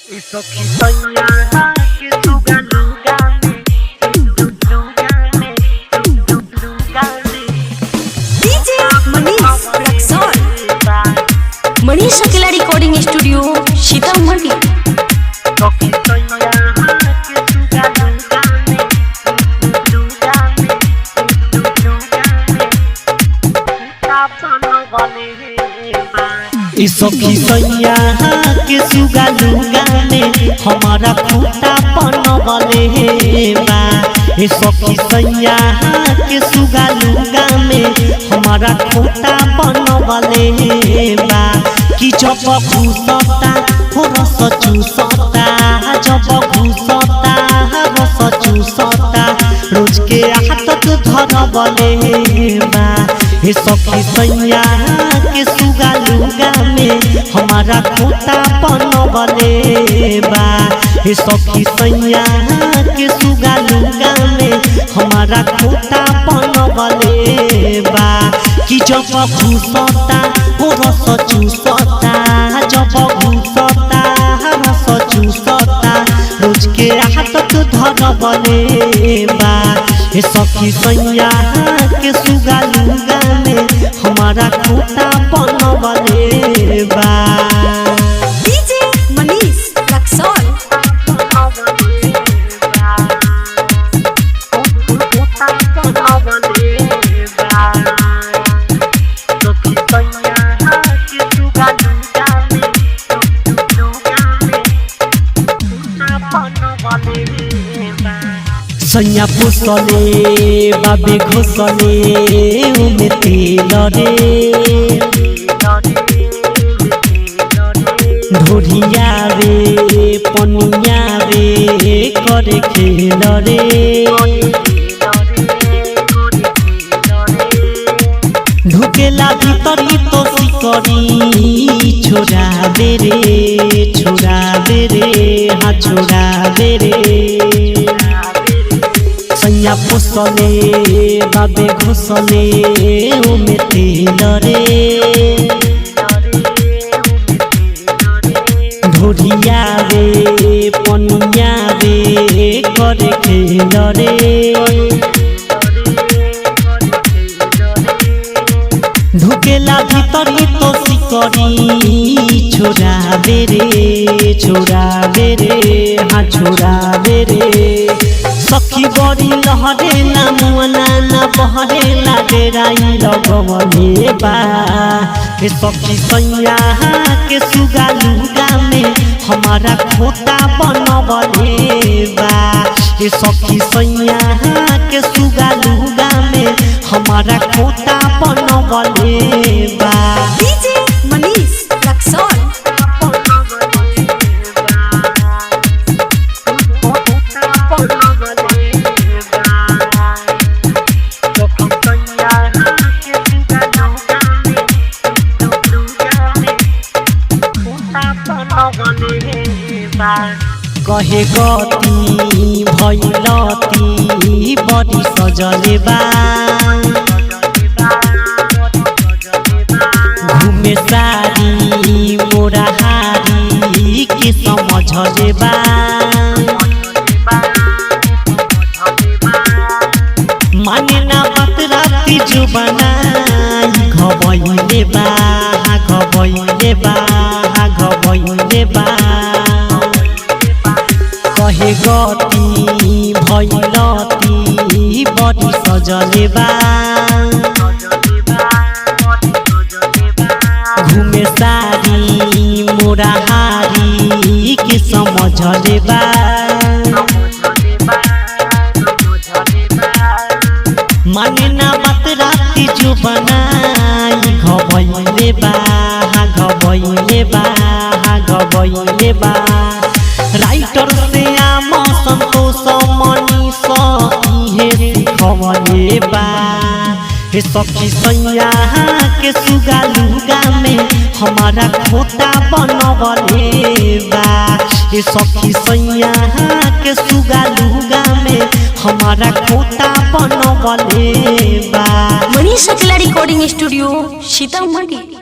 सखी सैया के सुगा लुगा में डीजे मनीष रक्सौल मनीष अकेला रिकॉर्डिंग स्टूडियो सीतामढ़ी। सखी सैया के सुगा लुगा में सखी सैया के सुगा लुगा में हमारा खूटा बनवले बा। सखी सैया के सुगा लुगा में हमारा खूटा बनवले बा। कि जब घुसता हो रस चूसता, जब घुसता रस चूसता, रोज के आदत धरवले बा। सखी सैया के सुगा लुगा में हमारा खूटा बनवले बा। सखी सैया के सुगा लुगा में हमारा खूटा बनवले बा। कि जब घुसता हो रस चूसता, जब घुसता रस चूसता, रोज के आदत धरवले बा। सखी सैया के सुगा लुगा में हमारा खूटा बनवले बा। डीजे मनीष रक्सौल सैया पुसले बाबे घोसले उमे तेल रे, ढोढ़िया रे पनिया रे करे खेल रे। ढुकेला भीतरी तो सिकरी छोड़ा बेरे, छोड़ा बेरे, हाँ छोड़ा बेरे। सैया पोसले बाबे घोसले उमे तेल रे, ढोढ़िया रे पनिया रे करे खेल रे। ढुकेला भीतरी तो सिकरी छोड़ा बेरे, छोड़ा बेरे, हाँ छोड़ा बेरे। सखी बड़ी लहरेला मुअना न बहरेला डेराई लगवले बा। सखी सैया के सुगा लुगा में हमारा खोता बनवले बा। सखी सैया के सुगा लुगा में हमारा खोता बनवले बा। डीजे मनीष रक्सौल कहे गति भैलती बड़ी सजले बा। घूमे सारी मोरा हारी के समझले बा। माने ना बात राती जो बनाई घबैले बा, घबैले बा, घबैले बा। कहे गति भैलती बड़ी सजले बा। घूमे सारी मोरा हारी के समझले बा। माने ना बात राती जो बनाई घबैले बा, घबैले बा, घबैले बा। राइटर से आम संतोष मनीष इहे सिखवले बा। सखी सैया के सुगा लुगा में हमारा खोता बनवले बा। सखी सैया के सुगा लुगा में हमारा खोता बनवले बा। मनीष अकेला रिकॉर्डिंग स्टूडियो सीतामढ़ी।